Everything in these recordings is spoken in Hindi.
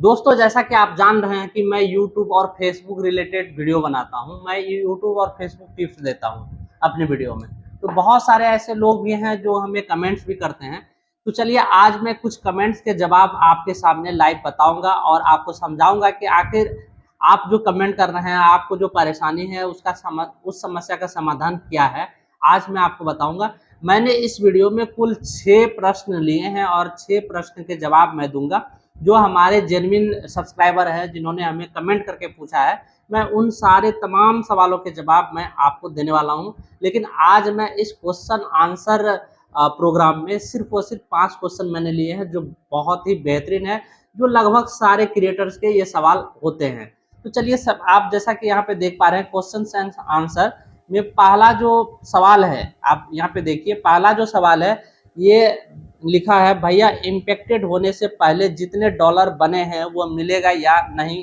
दोस्तों, जैसा कि आप जान रहे हैं कि मैं YouTube और Facebook रिलेटेड वीडियो बनाता हूं। मैं YouTube और Facebook टिप्स देता हूं अपनी वीडियो में। तो बहुत सारे ऐसे लोग भी हैं जो हमें कमेंट्स भी करते हैं। तो चलिए, आज मैं कुछ कमेंट्स के जवाब आपके सामने लाइव बताऊंगा और आपको समझाऊंगा कि आखिर आप जो कमेंट कर रहे हैं, आपको जो परेशानी है उस समस्या का समाधान क्या है, आज मैं आपको बताऊंगा। मैंने इस वीडियो में कुल 6 प्रश्न लिए हैं और 6 प्रश्न के जवाब मैं दूंगा। जो हमारे जेन्युइन सब्सक्राइबर है, जिन्होंने हमें कमेंट करके पूछा है, मैं उन सारे तमाम सवालों के जवाब मैं आपको देने वाला हूं। लेकिन आज मैं इस क्वेश्चन आंसर प्रोग्राम में सिर्फ और सिर्फ 5 क्वेश्चन मैंने लिए हैं जो बहुत ही बेहतरीन है, जो लगभग सारे क्रिएटर्स के ये सवाल होते हैं। तो चलिए, सब आप जैसा कि यहाँ पे देख पा रहे हैं क्वेश्चन एंड आंसर में पहला जो सवाल है, आप यहाँ पे देखिए, पहला जो सवाल है ये लिखा है, भैया इम्पैक्टेड होने से पहले जितने डॉलर बने हैं वो मिलेगा या नहीं,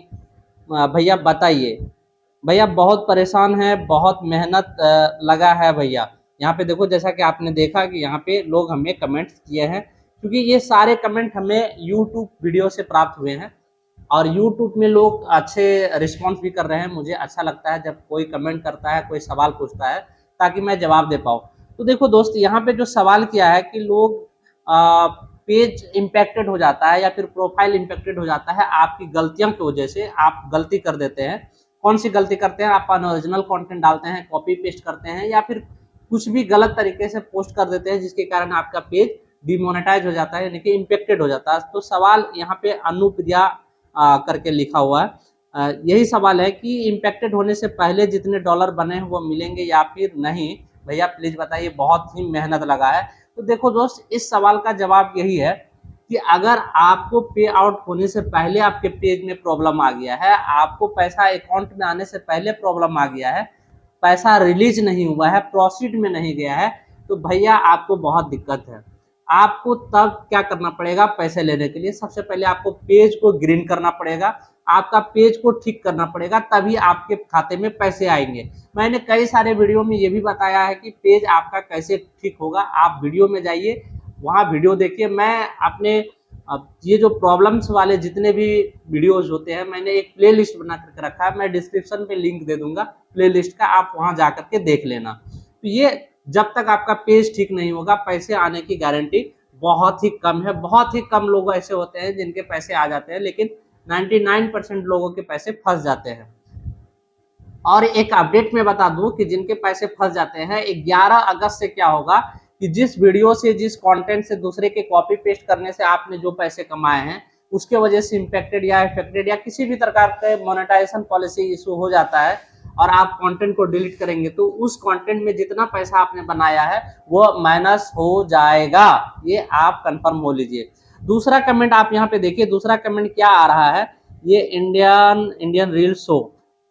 भैया बताइए। भैया बहुत परेशान है, बहुत मेहनत लगा है भैया। यहाँ पे देखो, जैसा कि आपने देखा कि यहाँ पे लोग हमें कमेंट्स किए हैं, क्योंकि ये सारे कमेंट हमें YouTube वीडियो से प्राप्त हुए हैं और YouTube में लोग अच्छे रिस्पॉन्स भी कर रहे हैं। मुझे अच्छा लगता है जब कोई कमेंट करता है, कोई सवाल पूछता है, ताकि मैं जवाब दे पाऊँ। तो देखो दोस्त, यहाँ पे जो सवाल किया है कि लोग पेज इम्पैक्टेड हो जाता है या फिर प्रोफाइल इम्पैक्टेड हो जाता है आपकी गलतियों की वजह से। आप गलती कर देते हैं। कौन सी गलती करते हैं? आप अनओरिजिनल कंटेंट डालते हैं, कॉपी पेस्ट करते हैं, या फिर कुछ भी गलत तरीके से पोस्ट कर देते हैं, जिसके कारण आपका पेज डिमोनेटाइज हो जाता है, यानी कि इम्पैक्टेड हो जाता है। तो सवाल यहाँ पे अनुप्रिया करके लिखा हुआ है। यही सवाल है कि इम्पैक्टेड होने से पहले जितने डॉलर बने हैं वो मिलेंगे या फिर नहीं। भैया प्लीज बताइए, बहुत ही मेहनत लगा है। तो देखो दोस्त, इस सवाल का जवाब यही है कि अगर आपको पे आउट होने से पहले आपके पेज में प्रॉब्लम आ गया है, आपको पैसा अकाउंट में आने से पहले प्रॉब्लम आ गया है, पैसा रिलीज नहीं हुआ है, प्रोसीड में नहीं गया है, तो भैया आपको बहुत दिक्कत है। आपको तब क्या करना पड़ेगा? पैसे लेने के लिए सबसे पहले आपको पेज को ग्रीन करना पड़ेगा, आपका पेज को ठीक करना पड़ेगा, तभी आपके खाते में पैसे आएंगे। मैंने कई सारे वीडियो में ये भी बताया है कि पेज आपका कैसे ठीक होगा। आप वीडियो में जाइए, वहाँ वीडियो देखिए। मैं अपने ये जो प्रॉब्लम्स वाले जितने भी वीडियोज होते हैं, मैंने एक प्ले लिस्ट बना करके रखा है। मैं डिस्क्रिप्शन पे लिंक दे दूंगा प्ले लिस्ट का, आप वहाँ जा करके देख लेना। तो ये जब तक आपका पेज ठीक नहीं होगा, पैसे आने की गारंटी बहुत ही कम है। बहुत ही कम लोग ऐसे होते हैं जिनके पैसे आ जाते हैं, लेकिन 99% लोगों के पैसे फंस जाते हैं। और एक अपडेट में बता दूं कि जिनके पैसे फंस जाते हैं, 11 अगस्त से क्या होगा कि जिस वीडियो से, जिस कंटेंट से दूसरे के कॉपी पेस्ट करने से आपने जो पैसे कमाए हैं, उसके वजह से इम्पैक्टेड या इफेक्टेड या किसी भी प्रकार के मोनेटाइजेशन पॉलिसी इशू हो जाता है और आप कंटेंट को डिलीट करेंगे, तो उस कंटेंट में जितना पैसा आपने बनाया है वो माइनस हो जाएगा। ये आप कंफर्म हो लीजिए। दूसरा कमेंट आप यहाँ पे देखिए, दूसरा कमेंट क्या आ रहा है, ये इंडियन रील शो,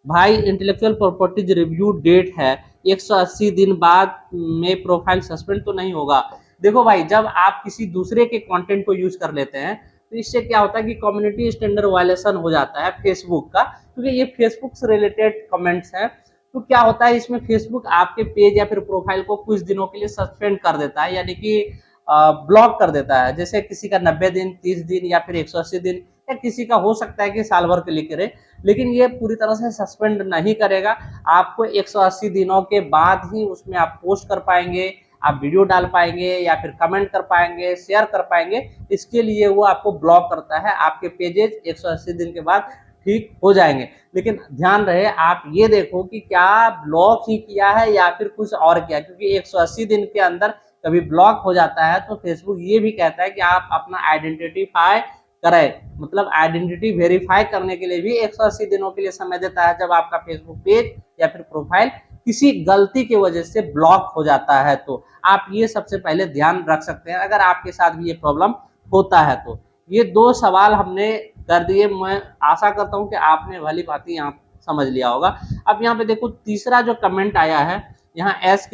भाई इंटेलेक्चुअल प्रॉपर्टीज रिव्यू डेट है 180 दिन बाद में प्रोफाइल सस्पेंड तो नहीं होगा। देखो भाई, जब आप किसी दूसरे के कंटेंट को यूज कर लेते हैं तो इससे क्या होता है कि कम्युनिटी स्टैंडर्ड वायलेशन हो जाता है फेसबुक का, क्योंकि ये फेसबुक से रिलेटेड कमेंट्स हैं। तो क्या होता है, इसमें फेसबुक आपके पेज या फिर प्रोफाइल को कुछ दिनों के लिए सस्पेंड कर देता है, यानी कि ब्लॉक कर देता है। जैसे किसी का 90 दिन, 30 दिन या फिर 180 दिन, या किसी का हो सकता है कि साल भर के लिए करे, लेकिन ये पूरी तरह से सस्पेंड नहीं करेगा। आपको 180 दिनों के बाद ही उसमें आप पोस्ट कर पाएंगे, आप वीडियो डाल पाएंगे या फिर कमेंट कर पाएंगे, शेयर कर पाएंगे। इसके लिए वो आपको ब्लॉक करता है। आपके पेजेज 180 दिन के बाद ठीक हो जाएंगे। लेकिन ध्यान रहे, आप ये देखो कि क्या ब्लॉक ही किया है या फिर कुछ और किया, क्योंकि 180 दिन के अंदर कभी ब्लॉक हो जाता है तो फेसबुक ये भी कहता है कि आप अपना आइडेंटिफाई करें, मतलब आइडेंटिटी वेरीफाई करने के लिए भी 180 दिनों के लिए समय देता है, जब आपका फेसबुक पेज या फिर प्रोफाइल किसी गलती की वजह से ब्लॉक हो जाता है। तो आप ये सबसे पहले ध्यान रख सकते हैं अगर आपके साथ भी ये प्रॉब्लम होता है। तो ये 2 सवाल हमने कर दिए। मैं आशा करता हूँ कि आपने भली भांति यहाँ समझ लिया होगा। अब यहाँ पे देखो, तीसरा जो कमेंट आया है, यहाँ एस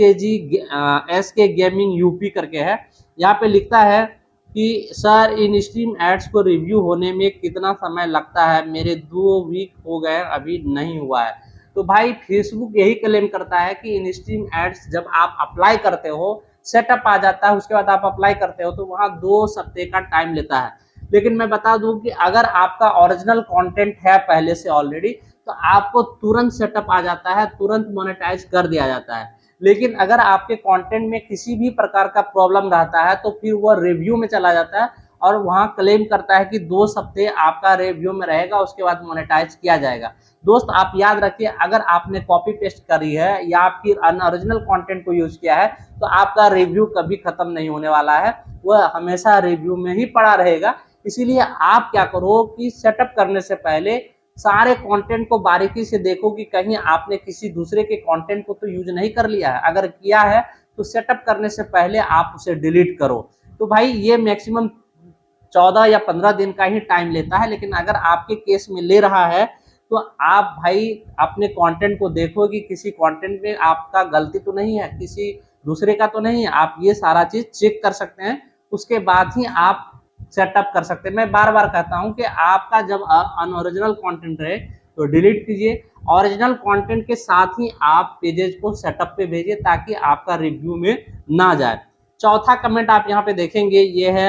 के गेमिंग यूपी करके है। यहाँ पे लिखता है कि सर, इन स्ट्रीम एड्स को रिव्यू होने में कितना समय लगता है? मेरे 2 वीक हो गए, अभी नहीं हुआ है। तो भाई, फेसबुक यही क्लेम करता है कि इन स्ट्रीम एड्स जब आप अप्लाई करते हो, सेटअप आ जाता है, उसके बाद आप अप्लाई करते हो, तो वहाँ 2 हफ्ते का टाइम लेता है। लेकिन मैं बता दूं कि अगर आपका ओरिजिनल कंटेंट है पहले से ऑलरेडी, तो आपको तुरंत सेटअप आ जाता है, तुरंत मोनेटाइज कर दिया जाता है। लेकिन अगर आपके कंटेंट में किसी भी प्रकार का प्रॉब्लम रहता है तो फिर वो रिव्यू में चला जाता है और वहां क्लेम करता है कि 2 हफ्ते आपका रिव्यू में रहेगा, उसके बाद मोनेटाइज किया जाएगा। दोस्त आप याद रखिए, अगर आपने कॉपी पेस्ट करी है या फिर अनओरिजिनल कंटेंट को यूज किया है तो आपका रिव्यू कभी खत्म नहीं होने वाला है, वह हमेशा रिव्यू में ही पड़ा रहेगा। इसीलिए आप क्या करो कि सेटअप करने से पहले सारे कंटेंट को बारीकी से देखो कि कहीं आपने किसी दूसरे के कंटेंट को तो यूज नहीं कर लिया है। अगर किया है तो सेटअप करने से पहले आप उसे डिलीट करो। तो भाई ये मैक्सिमम 14 या 15 दिन का ही टाइम लेता है, लेकिन अगर आपके केस में ले रहा है तो आप भाई अपने कंटेंट को देखो कि किसी कंटेंट में आपका गलती तो नहीं है, किसी दूसरे का तो नहीं है। आप ये सारा चीज चेक कर सकते हैं, उसके बाद ही आप सेटअप कर सकते हैं। मैं बार बार कहता हूं कि आपका जब अनओरिजिनल कंटेंट रहे तो डिलीट कीजिए, ओरिजिनल कंटेंट के साथ ही आप पेजेस को सेटअप पे भेजिए ताकि आपका रिव्यू में ना जाए। चौथा कमेंट आप यहाँ पे देखेंगे, ये है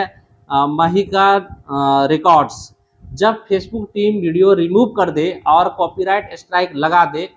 महिका रिकॉर्ड्स। जब फेसबुक टीम वीडियो रिमूव कर दे और कॉपीराइट स्ट्राइक लगा दे,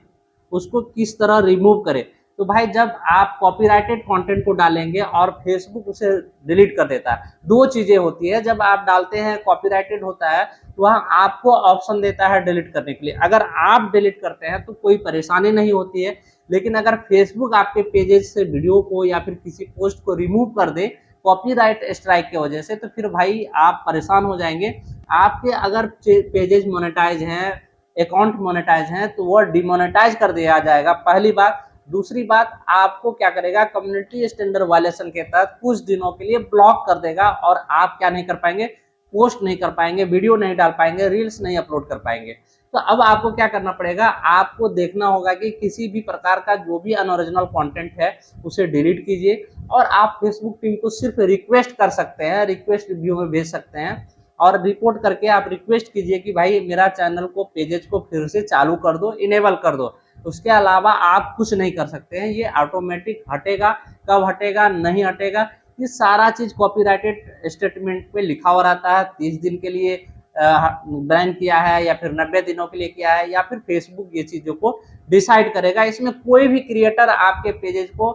उसको किस तरह रिमूव करे। तो भाई जब आप कॉपीराइटेड कंटेंट को डालेंगे और फेसबुक उसे डिलीट कर देता है, दो चीजें होती है। जब आप डालते हैं कॉपीराइटेड होता है तो वहाँ आपको ऑप्शन देता है डिलीट करने के लिए। अगर आप डिलीट करते हैं तो कोई परेशानी नहीं होती है, लेकिन अगर फेसबुक आपके पेजेस से वीडियो को या फिर किसी पोस्ट को रिमूव कर दे कॉपीराइट स्ट्राइक की वजह से, तो फिर भाई आप परेशान हो जाएंगे। आपके अगर पेजेस मोनेटाइज हैं, अकाउंट मोनेटाइज हैं, तो वो डिमोनेटाइज कर दिया जाएगा, पहली बात। दूसरी बात, आपको क्या करेगा, कम्युनिटी स्टैंडर्ड वायलेशन के तहत कुछ दिनों के लिए ब्लॉक कर देगा और आप क्या नहीं कर पाएंगे, पोस्ट नहीं कर पाएंगे, वीडियो नहीं डाल पाएंगे, रील्स नहीं अपलोड कर पाएंगे। तो अब आपको क्या करना पड़ेगा, आपको देखना होगा कि किसी भी प्रकार का जो भी अनओरिजिनल कंटेंट है उसे डिलीट कीजिए और आप फेसबुक टीम को सिर्फ रिक्वेस्ट कर सकते हैं, रिक्वेस्ट रिव्यू में भेज सकते हैं और रिपोर्ट करके आप रिक्वेस्ट कीजिए कि भाई मेरा चैनल को, पेजेज को फिर से चालू कर दो, इनेबल कर दो। उसके अलावा आप कुछ नहीं कर सकते हैं, ये ऑटोमेटिक हटेगा। कब हटेगा, नहीं हटेगा, ये सारा चीज कॉपीराइटेड स्टेटमेंट पे लिखा हुआ रहता है। 30 दिन के लिए बैन किया है या फिर 90 दिनों के लिए किया है, या फिर फेसबुक ये चीजों को डिसाइड करेगा। इसमें कोई भी क्रिएटर आपके पेजेज को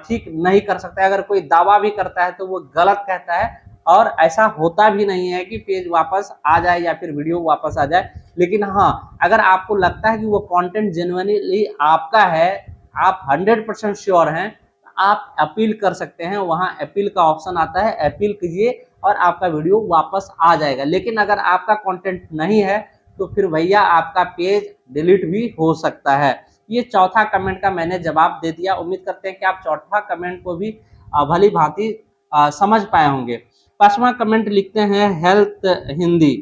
ठीक नहीं कर सकता है। अगर कोई दावा भी करता है तो वो गलत कहता है और ऐसा होता भी नहीं है कि पेज वापस आ जाए या फिर वीडियो वापस आ जाए। लेकिन हाँ, अगर आपको लगता है कि वो कंटेंट जेन्युइनली आपका है, आप 100% श्योर हैं, आप अपील कर सकते हैं। वहां अपील का ऑप्शन आता है, अपील कीजिए और आपका वीडियो वापस आ जाएगा। लेकिन अगर आपका कंटेंट नहीं है तो फिर भैया आपका पेज डिलीट भी हो सकता है। ये चौथा कमेंट का मैंने जवाब दे दिया। उम्मीद करते हैं कि आप चौथा कमेंट को भी भली भांति समझ पाए होंगे। 5वां कमेंट लिखते हैं हेल्थ हिंदी।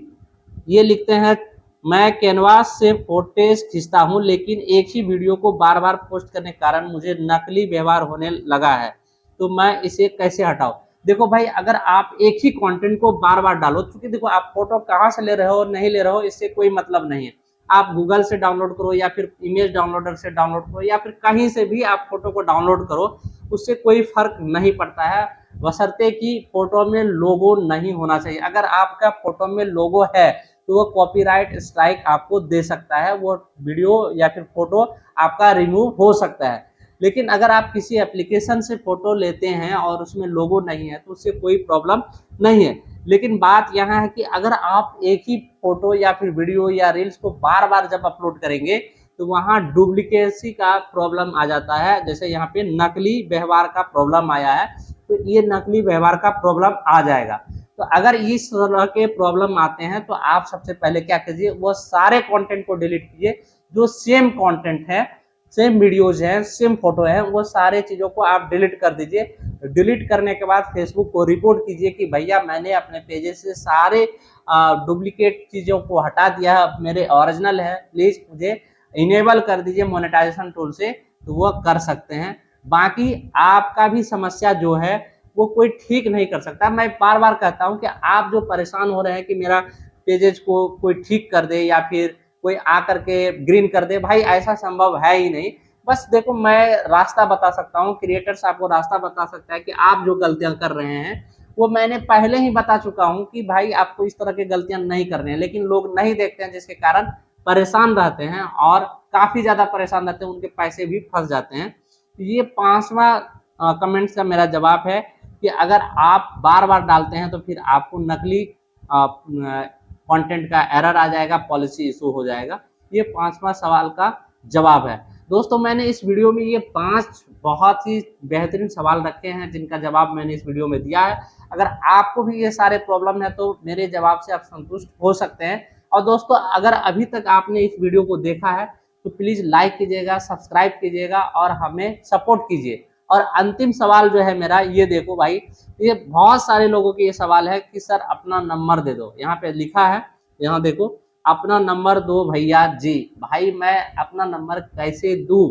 ये लिखते हैं, मैं कैनवास से फोटेज खींचता हूं लेकिन एक ही वीडियो को बार बार पोस्ट करने के कारण मुझे नकली व्यवहार होने लगा है, तो मैं इसे कैसे हटाऊं। देखो भाई, अगर आप एक ही कंटेंट को बार बार डालो, क्योंकि देखो आप फोटो कहाँ से ले रहे हो नहीं ले रहे हो इससे कोई मतलब नहीं है। आप गूगल से डाउनलोड करो या फिर इमेज डाउनलोडर से डाउनलोड करो या फिर कहीं से भी आप फोटो को डाउनलोड करो, उससे कोई फर्क नहीं पड़ता है, बशर्ते कि फोटो में लोगो नहीं होना चाहिए। अगर आपका फोटो में लोगो है तो वो कॉपीराइट स्ट्राइक आपको दे सकता है, वो वीडियो या फिर फोटो आपका रिमूव हो सकता है। लेकिन अगर आप किसी एप्लीकेशन से फोटो लेते हैं और उसमें लोगो नहीं है तो उससे कोई प्रॉब्लम नहीं है। लेकिन बात यहाँ है कि अगर आप एक ही फोटो या फिर वीडियो या रील्स को बार बार जब अपलोड करेंगे तो वहाँ डुप्लीकेसी का प्रॉब्लम आ जाता है। जैसे यहाँ पे नकली व्यवहार का प्रॉब्लम आया है, तो ये नकली व्यवहार का प्रॉब्लम आ जाएगा। तो अगर इस तरह के प्रॉब्लम आते हैं तो आप सबसे पहले क्या कीजिए, वो सारे कंटेंट को डिलीट कीजिए जो सेम कंटेंट है, सेम वीडियोज है, सेम फोटो है, वो सारे चीजों को आप डिलीट कर दीजिए। डिलीट करने के बाद फेसबुक को रिपोर्ट कीजिए कि भैया मैंने अपने पेजेस से सारे डुप्लीकेट चीजों को हटा दिया है, मेरे ओरिजिनल है, प्लीज मुझे इनेबल कर दीजिए मोनेटाइजेशन टूल से, तो वो कर सकते हैं। बाकी आपका भी समस्या जो है वो कोई ठीक नहीं कर सकता। मैं बार बार कहता हूं कि आप जो परेशान हो रहे हैं कि मेरा पेजेज को कोई ठीक कर दे या फिर कोई आकर के ग्रीन कर दे, भाई ऐसा संभव है ही नहीं। बस देखो, मैं रास्ता बता सकता हूँ, क्रिएटर्स आपको रास्ता बता सकता है कि आप जो गलतियां कर रहे हैं वो मैंने पहले ही बता चुका हूँ कि भाई आपको इस तरह की गलतियां नहीं करनी है, लेकिन लोग नहीं देखते हैं, जिसके कारण परेशान रहते हैं और काफ़ी ज़्यादा परेशान रहते हैं, उनके पैसे भी फंस जाते हैं। तो ये 5वां कमेंट्स का मेरा जवाब है कि अगर आप बार-बार डालते हैं तो फिर आपको नकली कंटेंट का एरर आ जाएगा, पॉलिसी इशू हो जाएगा। ये 5वां सवाल का जवाब है। दोस्तों मैंने इस वीडियो में ये 5 बहुत ही बेहतरीन सवाल रखे हैं जिनका जवाब मैंने इस वीडियो में दिया है। अगर आपको भी ये सारे प्रॉब्लम है तो मेरे जवाब से आप संतुष्ट हो सकते हैं। और दोस्तों अगर अभी तक आपने इस वीडियो को देखा है तो प्लीज़ लाइक कीजिएगा, सब्सक्राइब कीजिएगा और हमें सपोर्ट कीजिए। और अंतिम सवाल जो है मेरा, ये देखो भाई, ये बहुत सारे लोगों के ये सवाल है कि सर अपना नंबर दे दो। यहाँ पे लिखा है, यहाँ देखो, अपना नंबर दो भैया जी। भाई मैं अपना नंबर कैसे दूं?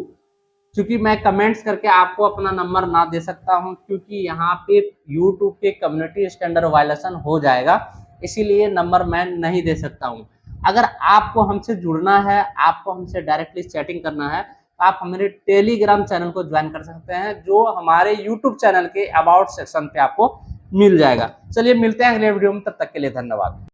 क्योंकि मैं कमेंट्स करके आपको अपना नंबर ना दे सकता हूं, क्योंकि यहाँ पे यूट्यूब के कम्युनिटी स्टैंडर्ड वायलेशन हो जाएगा, इसीलिए नंबर मैं नहीं दे सकता हूं। अगर आपको हमसे जुड़ना है, आपको हमसे डायरेक्टली चैटिंग करना है, तो आप हमारे टेलीग्राम चैनल को ज्वाइन कर सकते हैं, जो हमारे यूट्यूब चैनल के अबाउट सेक्शन पे आपको मिल जाएगा। चलिए मिलते हैं अगले वीडियो में, तब तक के लिए धन्यवाद।